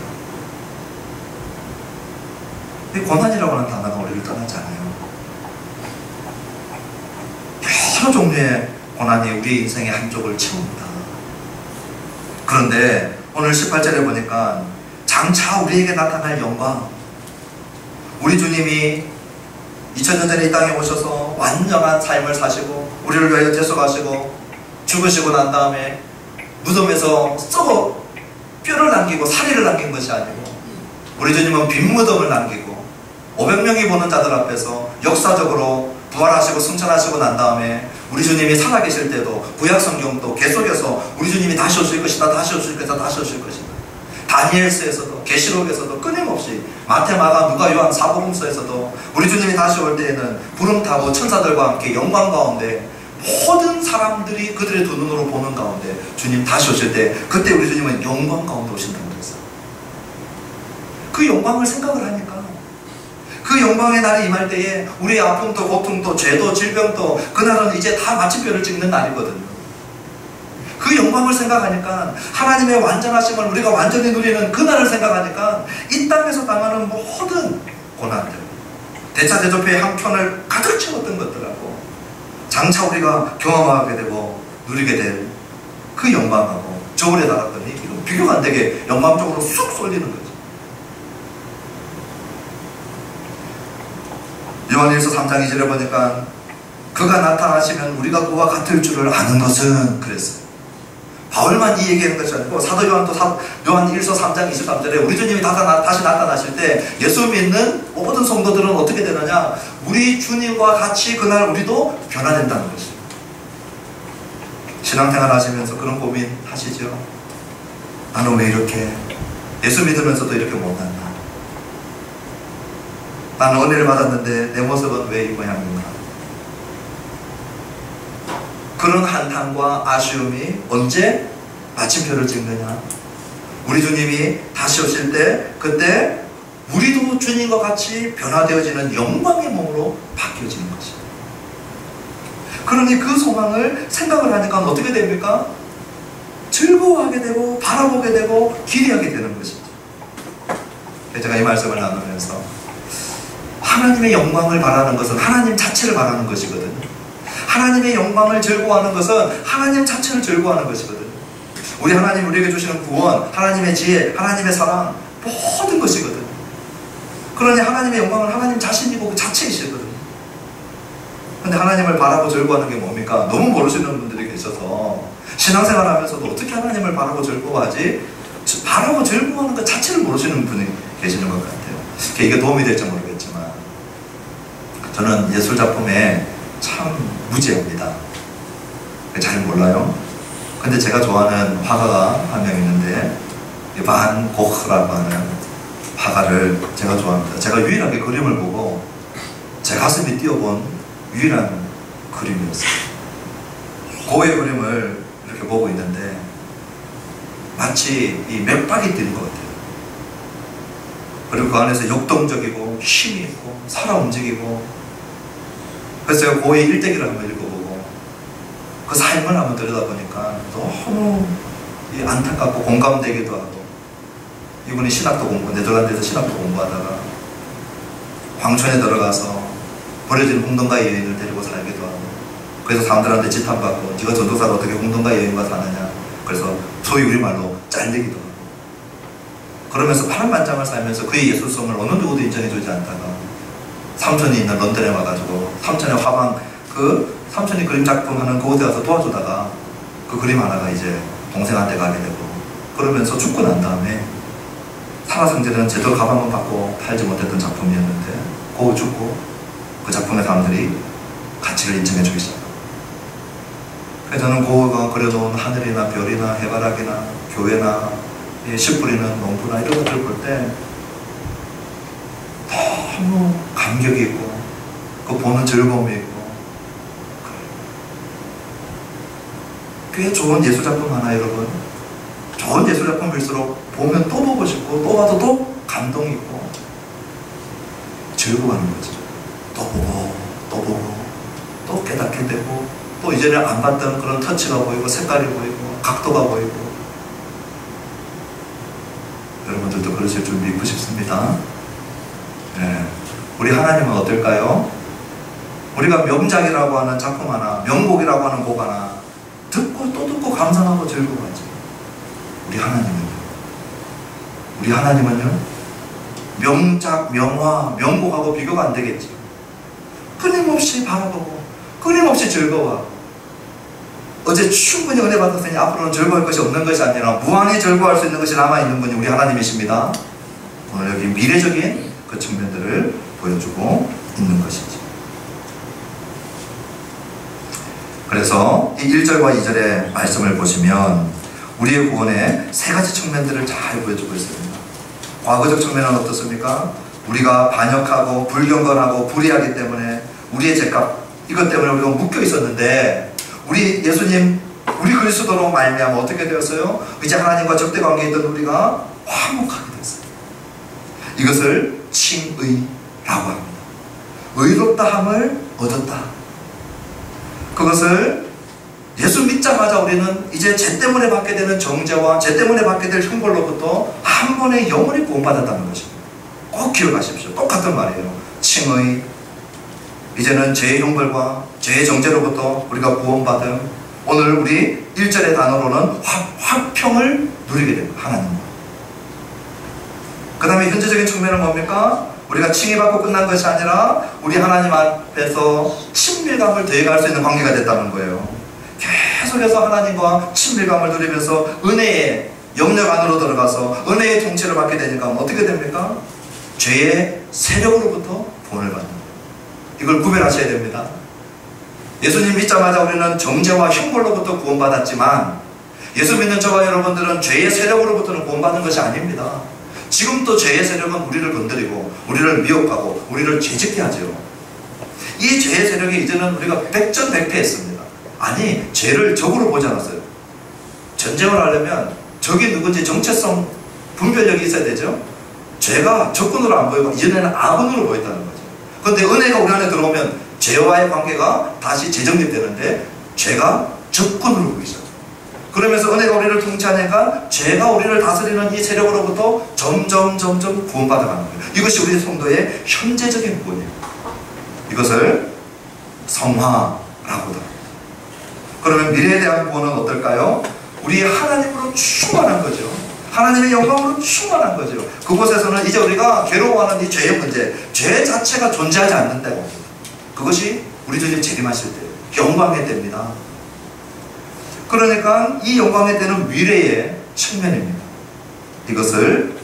이 고난이라고 하는 단어가 우리를 떠나지 않아요. 여러 종류의 고난이 우리 인생의 한쪽을 채웁니다. 그런데 오늘 18절에 보니까 장차 우리에게 나타날 영광, 우리 주님이 2000년 전에 이 땅에 오셔서 완전한 삶을 사시고 우리를 위하여 대속하시고 죽으시고 난 다음에 무덤에서 썩어 뼈를 남기고 사리를 남긴 것이 아니고 우리 주님은 빈 무덤을 남기고 500명이 보는 자들 앞에서 역사적으로 부활하시고 승천하시고 난 다음에 우리 주님이 살아계실 때도 구약성경도 계속해서 우리 주님이 다시 오실 것이다, 다시 오실 것이다, 다시 오실 것이다. 다니엘서에서도 계시록에서도 끊임없이 마태, 마가, 누가, 요한, 사복음서에서도 우리 주님이 다시 올 때에는 구름 타고 천사들과 함께 영광 가운데 모든 사람들이 그들의 두 눈으로 보는 가운데 주님 다시 오실 때 그때 우리 주님은 영광 가운데 오신다고 그랬어요. 그 영광을 생각을 하니까 그 영광의 날이 임할 때에 우리의 아픔도 고통도 죄도 질병도 그날은 이제 다 마침표를 찍는 날이거든요. 그 영광을 생각하니까 하나님의 완전하심을 우리가 완전히 누리는 그날을 생각하니까 이 땅에서 당하는 모든 고난들, 대차대조표의 한 편을 가득 채웠던 것들하고 장차 우리가 경험하게 되고 누리게 될 그 영광하고 저울에 달았더니 이건 비교가 안 되게 영광적으로 쑥 쏠리는 거죠. 요한일서 3장 2절에 보니까 그가 나타나시면 우리가 그와 같을 줄을 아는 것은 그랬어요. 바울만 이 얘기하는 것이 아니고 사도 요한도 요한 1서 3장 23절에 우리 주님이 다시 나타나실 때 예수 믿는 모든 성도들은 어떻게 되느냐? 우리 주님과 같이 그날 우리도 변화된다는 것이에요. 신앙생활 하시면서 그런 고민 하시죠? 나는 왜 이렇게 예수 믿으면서도 이렇게 못한다? 나는 은혜를 받았는데 내 모습은 왜 이 모양인가? 그런 한탄과 아쉬움이 언제 마침표를 찍느냐? 우리 주님이 다시 오실 때 그때 우리도 주님과 같이 변화되어지는 영광의 몸으로 바뀌어지는 것입니다. 그러니 그 소망을 생각을 하니까 어떻게 됩니까? 즐거워하게 되고 바라보게 되고 기대하게 되는 것입니다. 제가 이 말씀을 나누면서 하나님의 영광을 바라는 것은 하나님 자체를 바라는 것이거든요. 하나님의 영광을 즐거워하는 것은 하나님 자체를 즐거워하는 것이거든요. 우리 하나님 우리에게 주시는 구원, 하나님의 지혜, 하나님의 사랑 모든 것이거든요. 그러니 하나님의 영광은 하나님 자신이고 그 자체이시거든요. 근데 하나님을 바라고 즐거워하는 게 뭡니까? 너무 모르시는 분들이 계셔서 신앙생활 하면서도 어떻게 하나님을 바라고 즐거워하지? 바라고 즐거워하는 것 자체를 모르시는 분이 계시는 것 같아요. 이게 도움이 될지 모르겠지만 저는 예술작품에 참 무지합니다. 잘 몰라요. 근데 제가 좋아하는 화가가 한 명 있는데 반 고흐라고 하는 화가를 제가 좋아합니다. 제가 유일하게 그림을 보고 제 가슴이 뛰어본 유일한 그림이었어요. 고흐의 그림을 이렇게 보고 있는데 마치 이 맥박이 뛰는 것 같아요. 그리고 그 안에서 역동적이고 힘이 있고 살아 움직이고, 그래서 제가 고흐의 일대기를 한번 읽어보고 그 삶을 한번 들여다보니까 너무 안타깝고 공감되기도 하고, 이분이 신학도 네덜란드에서 신학도 공부하다가 광촌에 들어가서 버려진 홍등가 여인을 데리고 살기도 하고, 그래서 사람들한테 지탄받고 네가 전도사가 어떻게 홍등가 여인과 사느냐, 그래서 소위 우리말로 잘리기도 하고, 그러면서 파란만장을 살면서 그의 예술성을 어느 누구도 인정해주지 않다가 삼촌이 있는 런던에 와가지고 삼촌의 화방, 그 삼촌이 그림 작품하는 그곳에 와서 도와주다가 그 그림 하나가 이제 동생한테 가게 되고, 그러면서 죽고 난 다음에 살아생전에는 제대로 가방을 받고 팔지 못했던 작품이었는데 그거 죽고 그 작품의 사람들이 가치를 인정해주기 시작합니다. 그래서 저는 그거가 그려놓은 하늘이나 별이나 해바라기나 교회나 씨 뿌리는 농부나 이런 것들을 볼 때 너무 감격이 있고 그 보는 즐거움이 있고, 꽤 좋은 예술작품 하나, 여러분, 좋은 예술작품일수록 보면 또 보고 싶고 또 와도 또 감동이 있고 즐거워하는 거죠. 또 보고 또 보고 또 깨닫게 되고, 또 이전에 안 봤던 그런 터치가 보이고 색깔이 보이고 각도가 보이고, 여러분들도 그러실 줄 믿고 싶습니다. 네. 우리 하나님은 어떨까요? 우리가 명작이라고 하는 작품 하나, 명곡이라고 하는 곡 하나 듣고 또 듣고 감상하고 즐거워하죠. 우리 하나님은요 명작, 명화, 명곡하고 비교가 안 되겠죠. 끊임없이 바라보고 끊임없이 즐거워하고, 어제 충분히 은혜 받았으니 앞으로는 즐거울 것이 없는 것이 아니라 무한히 즐거워할 수 있는 것이 남아있는 분이 우리 하나님이십니다. 오늘 여기 미래적인 그 측면들을 보여주고 있는 것이죠. 그래서 이 1절과 2절의 말씀을 보시면 우리의 구원의 세 가지 측면들을 잘 보여주고 있습니다. 과거적 측면은 어떻습니까? 우리가 반역하고 불경건하고 불의하기 때문에 우리의 죄값, 이것 때문에 우리가 묶여 있었는데 우리 예수님, 우리 그리스도로 말미암아 어떻게 되었어요? 이제 하나님과 적대관계에 있던 우리가 화목하게 됐어요. 이것을 칭의라고 합니다. 의롭다함을 얻었다. 그것을 예수 믿자마자 우리는 이제 죄 때문에 받게 되는 정죄와 죄 때문에 받게 될 형벌로부터 한 번에 영원히 구원받았다는 것입니다. 꼭 기억하십시오. 똑같은 말이에요. 칭의, 이제는 죄의 형벌과 죄의 정죄로부터 우리가 구원받음, 오늘 우리 1절의 단어로는 화평을 누리게 됩니다. 하나님과. 그 다음에 현재적인 측면은 뭡니까? 우리가 칭의받고 끝난 것이 아니라 우리 하나님 앞에서 친밀감을 더해갈 수 있는 관계가 됐다는 거예요. 계속해서 하나님과 친밀감을 누리면서 은혜의 영역 안으로 들어가서 은혜의 통치를 받게 되니까 어떻게 됩니까? 죄의 세력으로부터 구원을 받는 거예요. 이걸 구별하셔야 됩니다. 예수님 믿자마자 우리는 정죄와 형벌로부터 구원받았지만 예수 믿는 저와 여러분들은 죄의 세력으로부터는 구원받는 것이 아닙니다. 지금도 죄의 세력은 우리를 건드리고 우리를 미혹하고 우리를 죄짓게 하죠. 이 죄의 세력이 이제는 우리가 백전백패했습니다. 아니, 죄를 적으로 보지 않았어요. 전쟁을 하려면 적이 누군지 정체성 분별력이 있어야 되죠. 죄가 적군으로 안 보이고 이전에는 아군으로 보였다는 거죠. 그런데 은혜가 우리 안에 들어오면 죄와의 관계가 다시 재정립되는데 죄가 적군으로 보이기 시작합니다. 그러면서 은혜가 우리를 통치하니까 죄가 우리를 다스리는 이 세력으로부터 점점 구원받아가는 거예요. 이것이 우리 성도의 현재적인 구원이에요. 이것을 성화라고 합니다. 그러면 미래에 대한 구원은 어떨까요? 우리 하나님으로 충만한 거죠. 하나님의 영광으로 충만한 거죠. 그곳에서는 이제 우리가 괴로워하는 이 죄의 문제, 죄 자체가 존재하지 않는다고 합니다. 그것이 우리 주님 재림하실 때 영광의 때입니다. 그러니까 이 영광의 때는 미래의 측면입니다. 이것을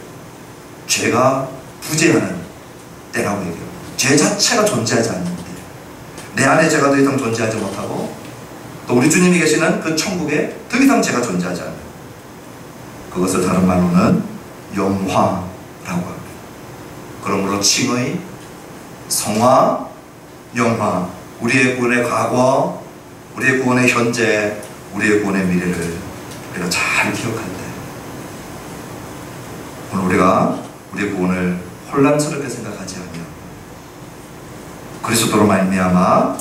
죄가 부재하는 때라고 얘기해요. 죄 자체가 존재하지 않는데 내 안에 죄가 더 이상 존재하지 못하고 또 우리 주님이 계시는 그 천국에 더 이상 죄가 존재하지 않는, 그것을 다른 말로는 영화라고 합니다. 그러므로 칭의, 성화, 영화, 우리의 구원의 과거, 우리의 구원의 현재, 우리의 구원의 미래를 우리가 잘 기억할 때 오늘 우리가 우리의 구원을 혼란스럽게 생각하지 않으며 그리스도로 말미암아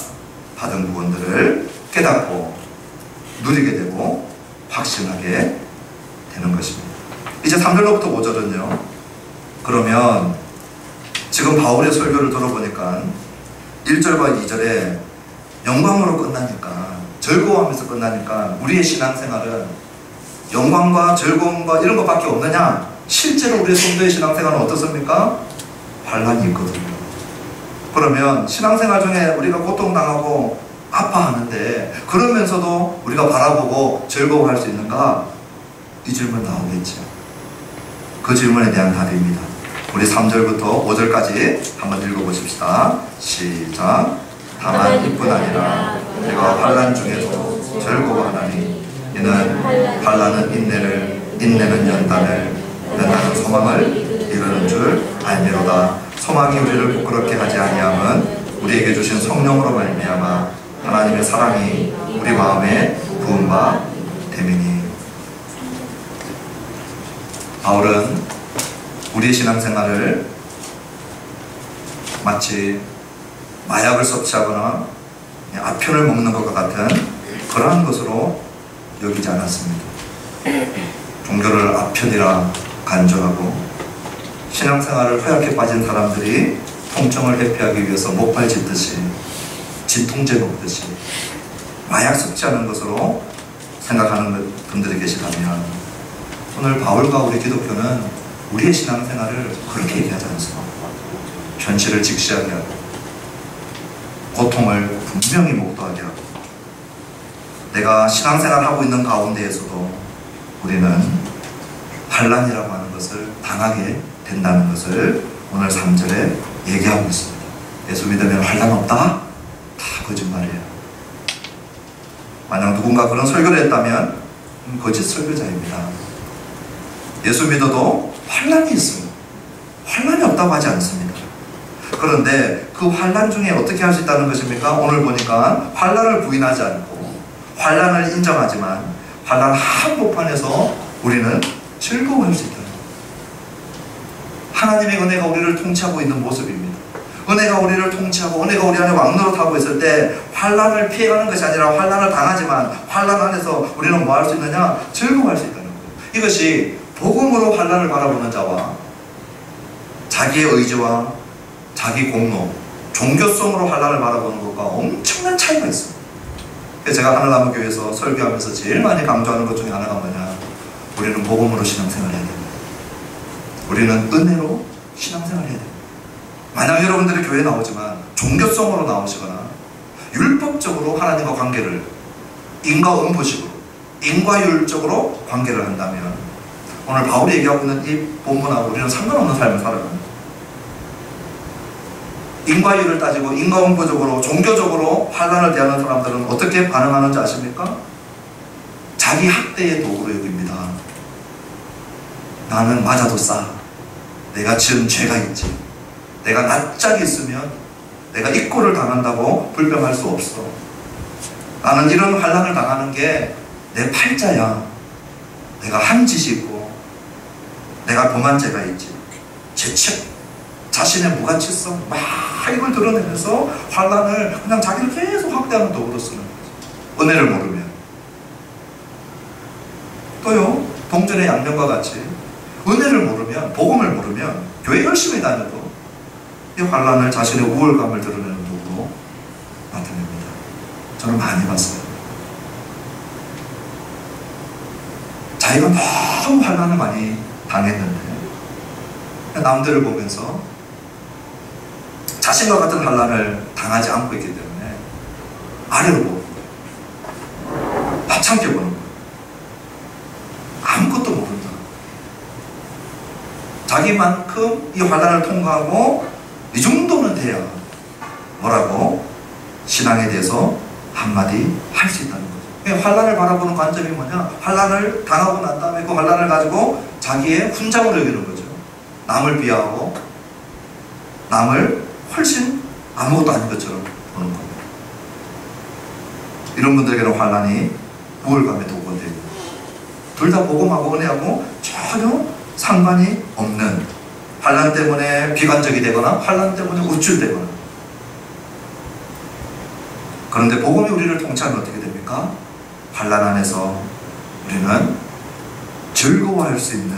받은 구원들을 깨닫고 누리게 되고 확신하게 되는 것입니다. 이제 3절로부터 5절은요. 그러면 지금 바울의 설교를 들어보니까 1절과 2절에 영광으로 끝나니까, 즐거워하면서 끝나니까 우리의 신앙생활은 영광과 즐거움과 이런 것밖에 없느냐? 실제로 우리의 성도의 신앙생활은 어떻습니까? 환난이 있거든요. 그러면 신앙생활 중에 우리가 고통당하고 아파하는데 그러면서도 우리가 바라보고 즐거워할 수 있는가? 이 질문 나오겠죠. 그 질문에 대한 답입니다. 우리 3절부터 5절까지 한번 읽어보십시다. 시작. 다만 이뿐 아니라 내가 환난 중에도 즐거워하나니 이는 환난은 인내를, 인내는 연단을, 연단은 소망을 이루는 줄 알미로다. 소망이 우리를 부끄럽게 하지 아니함은 우리에게 주신 성령으로 말미암아 하나님의 사랑이 우리 마음에 부은 바 됨이니. 바울은 우리의 신앙생활을 마치 마약을 섭취하거나 아편을 먹는 것과 같은 그러한 것으로 여기지 않았습니다. 종교를 아편이라 간주하고 신앙생활을 허약해 빠진 사람들이 통증을 회피하기 위해서 목발 짚듯이 진통제 먹듯이 마약 섭취하는 것으로 생각하는 분들이 계시다면 오늘 바울과 우리 기독교는 우리의 신앙생활을 그렇게 얘기하지 않습니다. 현실을 직시하게 하고 고통을 분명히 목도하게 하고 내가 신앙생활을 하고 있는 가운데에서도 우리는 환난이라고 하는 것을 당하게 된다는 것을 오늘 3절에 얘기하고 있습니다. 예수 믿으면 환난 없다? 다 거짓말이에요. 만약 누군가 그런 설교를 했다면 거짓 설교자입니다. 예수 믿어도 환난이 있습니다. 환난이 없다고 하지 않습니다. 그런데 그 환난 중에 어떻게 할 수 있다는 것입니까? 오늘 보니까 환난을 부인하지 않고 환난을 인정하지만 환난 한복판에서 우리는 즐거워할 수 있다는 거예요. 하나님의 은혜가 우리를 통치하고 있는 모습입니다. 은혜가 우리를 통치하고 은혜가 우리 안에 왕노릇하고 있을 때 환난을 피해가는 것이 아니라 환난을 당하지만 환난 안에서 우리는 뭐 할 수 있느냐? 즐거워할 수 있다는 거예요. 이것이 복음으로 환난을 바라보는 자와 자기의 의지와 자기 공로, 종교성으로 환난을 바라보는 것과 엄청난 차이가 있습니다. 제가 하늘나무교회에서 설교하면서 제일 많이 강조하는 것 중에 하나가 뭐냐? 우리는 복음으로 신앙생활을 해야 됩니다. 우리는 은혜로 신앙생활을 해야 됩니다. 만약 여러분들이 교회에 나오지만 종교성으로 나오시거나 율법적으로 하나님과 관계를 인과응보식으로, 인과율적으로 관계를 한다면 오늘 바울이 얘기하고 있는 이 본문하고 우리는 상관없는 삶을 살아갑니다. 인과율을 따지고 인과응보적으로, 종교적으로 환난을 대하는 사람들은 어떻게 반응하는지 아십니까? 자기 학대의 도구로 여깁니다. 나는 맞아도 싸. 내가 지은 죄가 있지. 내가 낯짝이 있으면 내가 ik고를 당한다고 불평할 수 없어. 나는 이런 환난을 당하는 게 내 팔자야. 내가 한 짓이 있고 내가 범한 죄가 있지. 죄책, 자신의 무가치성 막 이걸 드러내면서 환난을 그냥 자기를 계속 확대하는 도구로 쓰는 거죠. 은혜를 모르면. 또요, 동전의 양면과 같이 은혜를 모르면, 복음을 모르면 교회 열심히 다녀도 이 환난을 자신의 우월감을 드러내는 도구로 나타냅니다. 저는 많이 봤어요. 자기가 너무 환난을 많이 당했는데 남들을 보면서 자신과 같은 환난을 당하지 않고 있기 때문에 아래로 보고 밥참게 보는 거예요. 아무것도 모른다. 자기만큼 이 환난을 통과하고 이 정도는 돼야 뭐라고 신앙에 대해서 한마디 할 수 있다는 거죠. 환난을 바라보는 관점이 뭐냐? 환난을 당하고 난 다음에 그 환난을 가지고 자기의 훈장으로 여기는 거죠. 남을 비하하고 남을 훨씬 아무것도 아닌 것처럼 보는 겁니다. 이런 분들에게는 환난이 우월감의 도구가 되고, 둘 다 복음하고 은혜하고 전혀 상관이 없는, 환난 때문에 비관적이 되거나 환난 때문에 우쭐대거나. 그런데 복음이 우리를 통치하면 어떻게 됩니까? 환난 안에서 우리는 즐거워할 수 있는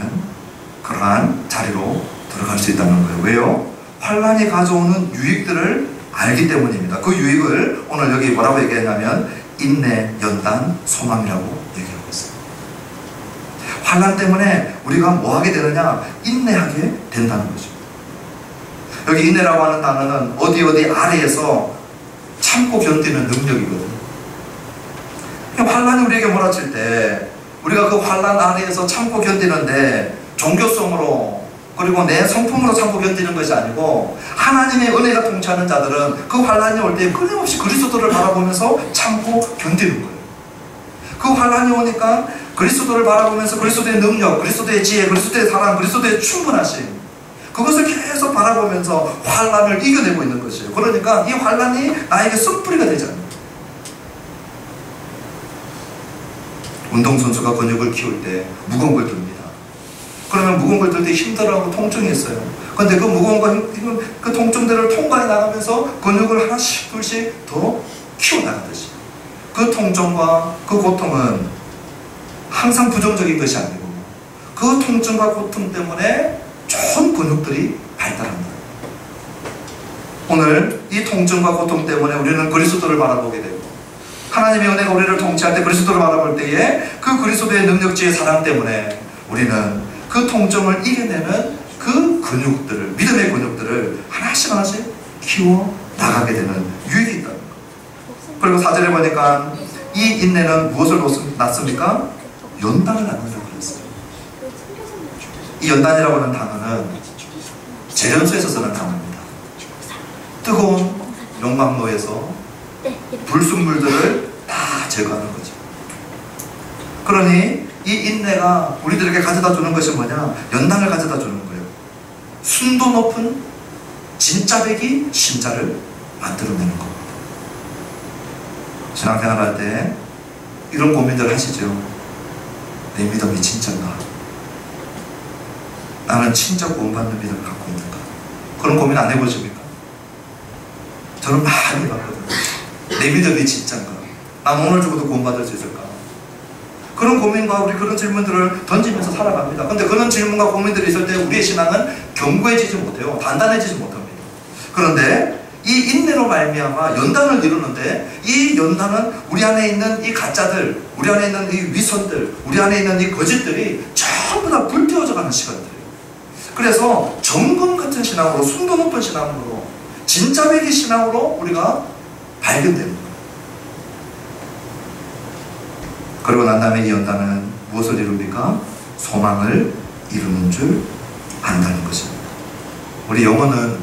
그러한 자리로 들어갈 수 있다는 거예요. 왜요? 환난이 가져오는 유익들을 알기 때문입니다. 그 유익을 오늘 여기 뭐라고 얘기했냐면 인내, 연단, 소망이라고 얘기하고 있어요. 환난 때문에 우리가 뭐 하게 되느냐? 인내하게 된다는 거죠. 여기 인내라고 하는 단어는 어디 아래에서 참고 견디는 능력이거든요. 환난이 우리에게 몰아칠 때 우리가 그 환난 아래에서 참고 견디는데 종교성으로 그리고 내 성품으로 참고 견디는 것이 아니고 하나님의 은혜가 통치하는 자들은 그 환난이 올 때 끊임없이 그리스도를 바라보면서 참고 견디는 거예요. 그 환난이 오니까 그리스도를 바라보면서 그리스도의 능력, 그리스도의 지혜, 그리스도의 사랑, 그리스도의 충분하심, 그것을 계속 바라보면서 환난을 이겨내고 있는 것이에요. 그러니까 이 환난이 나에게 쓴뿌리가 되지 않아요. 운동선수가 근육을 키울 때 무거운 걸 듭니다. 그러면 무거운 걸 들 때 힘들어하고 통증이 있어요. 그런데 그 무거운 거, 그 통증들을 통과해 나가면서 근육을 하나씩 둘씩 더 키워나가듯이 그 통증과 그 고통은 항상 부정적인 것이 아니고 그 통증과 고통 때문에 좋은 근육들이 발달한다. 오늘 이 통증과 고통 때문에 우리는 그리스도를 바라보게 되고 하나님의 은혜가 우리를 통치할 때 그리스도를 바라볼 때에 그 그리스도의 능력지의 사랑 때문에 우리는 그 통증을 이겨내는 그 근육들을, 믿음의 근육들을 하나씩 키워 나가게 되는 유익이 있다는 거. 그리고 4절에 보니까 이 인내는 무엇을 낳습니까? 연단을 낳는다고 그랬어요. 이 연단이라고 하는 단어는 재련소에서 쓰는 단어입니다. 뜨거운 용광로에서 불순물들을 다 제거하는 거죠. 그러니 이 인내가 우리들에게 가져다 주는 것이 뭐냐? 연단을 가져다 주는 거예요. 순도 높은 진짜배기 신자를 만들어내는 겁니다. 신앙생활 할 때 이런 고민들 하시죠. 내 믿음이 진짜인가? 나는 진짜 구원받는 믿음을 갖고 있는가? 그런 고민 안 해보십니까? 저는 많이 봤거든요. 내 믿음이 진짜인가? 난 오늘 죽어도 구원받을 수 있을까? 그런 고민과 우리 그런 질문들을 던지면서 살아갑니다. 근데 그런 질문과 고민들이 있을 때 우리의 신앙은 견고해지지 못해요. 단단해지지 못합니다. 그런데 이 인내로 말미암아 연단을 이루는데 이 연단은 우리 안에 있는 이 가짜들, 우리 안에 있는 이 위선들, 우리 안에 있는 이 거짓들이 전부 다 불태워져 가는 시간들이에요. 그래서 정금 같은 신앙으로, 순도 높은 신앙으로, 진짜배기 신앙으로 우리가 발견되는 거예요. 그리고 난 다음에 이 연단은 무엇을 이룹니까? 소망을 이루는 줄 안다는 것입니다. 우리 영어는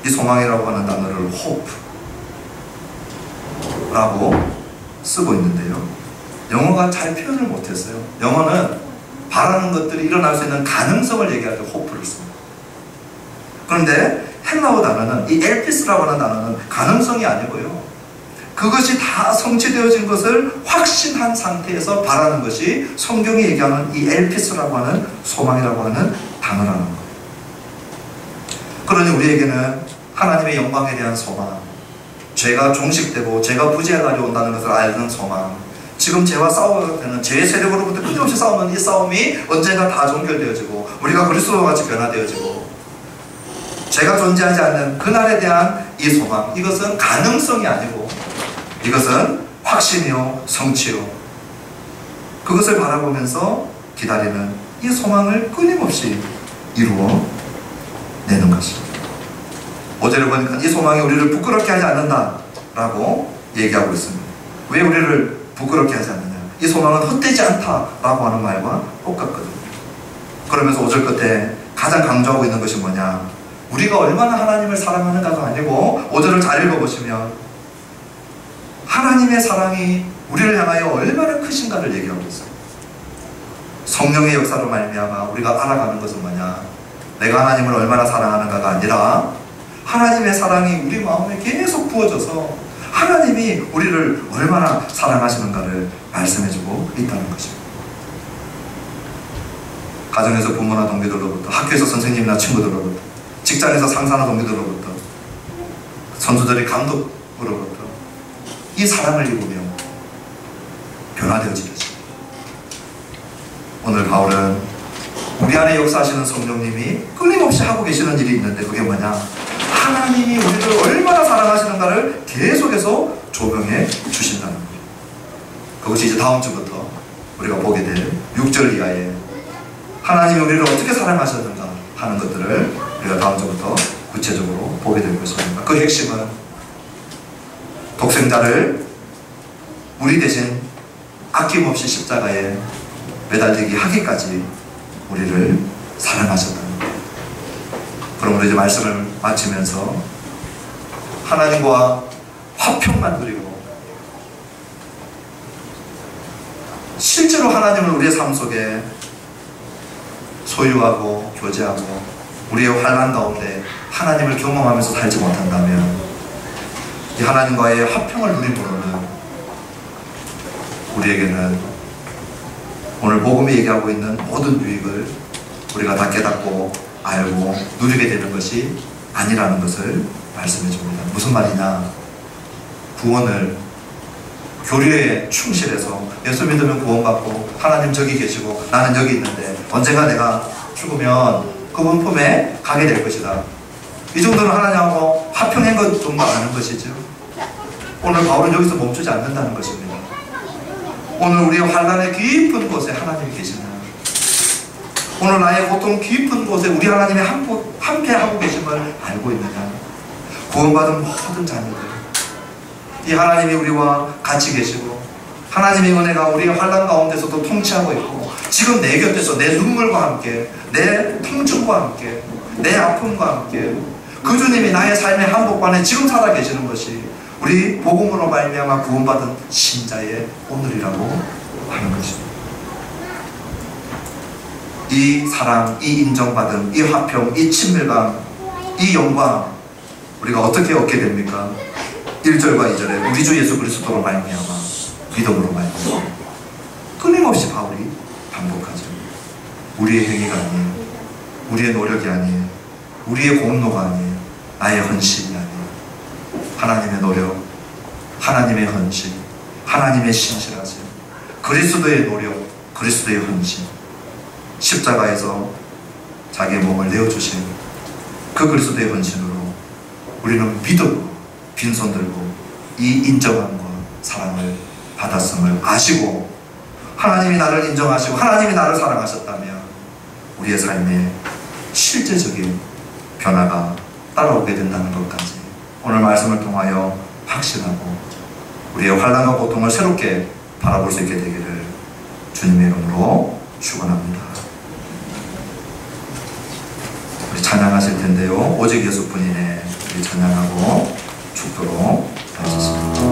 이 소망이라고 하는 단어를 hope라고 쓰고 있는데요. 영어가 잘 표현을 못했어요. 영어는 바라는 것들이 일어날 수 있는 가능성을 얘기할 때 hope를 씁니다. 그런데 헬라어 단어는 이 엘피스라고 하는 단어는 가능성이 아니고요. 그것이 다 성취되어진 것을 확신한 상태에서 바라는 것이 성경이 얘기하는 이 엘피스라고 하는 소망이라고 하는 단어라는 거예요. 그러니 우리에게는 하나님의 영광에 대한 소망, 죄가 종식되고 죄가 부재할 날이 온다는 것을 알는 소망, 지금 죄와 싸워야 되는 죄의 세력으로부터 끊임없이 싸우는 이 싸움이 언젠가 다 종결되어지고 우리가 그리스도와 같이 변화되어지고 죄가 존재하지 않는 그날에 대한 이 소망, 이것은 가능성이 아니고 이것은 확신이요 성취요, 그것을 바라보면서 기다리는 이 소망을 끊임없이 이루어내는 것입니다. 5절을 보니까 이 소망이 우리를 부끄럽게 하지 않는다라고 얘기하고 있습니다. 왜 우리를 부끄럽게 하지 않느냐? 이 소망은 헛되지 않다라고 하는 말과 똑같거든요. 그러면서 5절 끝에 가장 강조하고 있는 것이 뭐냐? 우리가 얼마나 하나님을 사랑하는가가 아니고 5절을 잘 읽어보시면 하나님의 사랑이 우리를 향하여 얼마나 크신가를 얘기하고 있어요. 성령의 역사로 말미암아 우리가 알아가는 것은 뭐냐? 내가 하나님을 얼마나 사랑하는가가 아니라 하나님의 사랑이 우리 마음에 계속 부어져서 하나님이 우리를 얼마나 사랑하시는가를 말씀해주고 있다는 것입니다. 가정에서 부모나 동기들로부터, 학교에서 선생님이나 친구들로부터, 직장에서 상사나 동기들로부터, 선수들이 감독으로부터 이 사랑을 입으며 변화되어지게 됩니다. 오늘 바울은 우리 안에 역사하시는 성령님이 끊임없이 하고 계시는 일이 있는데 그게 뭐냐? 하나님이 우리를 얼마나 사랑하시는가를 계속해서 조명해 주신다는 거예요. 그것이 이제 다음 주부터 우리가 보게 될 6절 이하에 하나님이 우리를 어떻게 사랑하셨는가 하는 것들을 우리가 다음 주부터 구체적으로 보게 될 것입니다. 그 핵심은 독생자를 우리 대신 아낌없이 십자가에 매달리게 하기까지 우리를 사랑하셨다는 거예요. 그럼 우리 이제 말씀을 마치면서 하나님과 화평만 누리고 실제로 하나님을 우리의 삶 속에 소유하고 교제하고 우리의 환난 가운데 하나님을 경험하면서 살지 못한다면 이 하나님과의 화평을 누림으로는 우리에게는 오늘 복음이 얘기하고 있는 모든 유익을 우리가 다 깨닫고 알고 누리게 되는 것이 아니라는 것을 말씀해 줍니다. 무슨 말이냐? 구원을 교리에 충실해서 예수 믿으면 구원받고 하나님 저기 계시고 나는 여기 있는데 언젠가 내가 죽으면 그분 품에 가게 될 것이다. 이 정도는 하나님하고 화평한 것 정도 아는 것이죠. 오늘 바울은 여기서 멈추지 않는다는 것입니다. 오늘 우리의 환난의 깊은 곳에 하나님이 계시나? 오늘 나의 고통 깊은 곳에 우리 하나님이 함께 하고 계심을 알고 있느냐? 구원받은 모든 자녀들, 이 하나님이 우리와 같이 계시고 하나님의 은혜가 우리의 환난 가운데서도 통치하고 있고 지금 내 곁에서 내 눈물과 함께 내 통증과 함께 내 아픔과 함께 그 주님이 나의 삶의 한복판에 지금 살아 계시는 것이 우리 복음으로 말미암아 구원받은 신자의 오늘이라고 하는 것입니다. 이 사랑, 이 인정받음, 이 화평, 이 친밀감, 이 영광 우리가 어떻게 얻게 됩니까? 1절과 2절에 우리 주 예수 그리스도로 말미암아 믿음으로 말미암아 끊임없이 바울이 반복하죠. 우리의 행위가 아니에요. 우리의 노력이 아니에요. 우리의 공로가 아니에요. 나의 헌신이 아니에요. 하나님의 노력, 하나님의 헌신, 하나님의 신실하심, 그리스도의 노력, 그리스도의 헌신, 십자가에서 자기의 몸을 내어주신 그 그리스도의 헌신으로 우리는 믿음으로 빈손 들고 이 인정함과 사랑을 받았음을 아시고 하나님이 나를 인정하시고 하나님이 나를 사랑하셨다면 우리의 삶에 실제적인 변화가 따라오게 된다는 것까지 오늘 말씀을 통하여 확신하고 우리의 환난과 고통을 새롭게 바라볼 수 있게 되기를 주님의 이름으로 축원합니다. 우리 찬양하실 텐데요. 오직 예수뿐이네. 우리 찬양하고 축도록 해주십니다.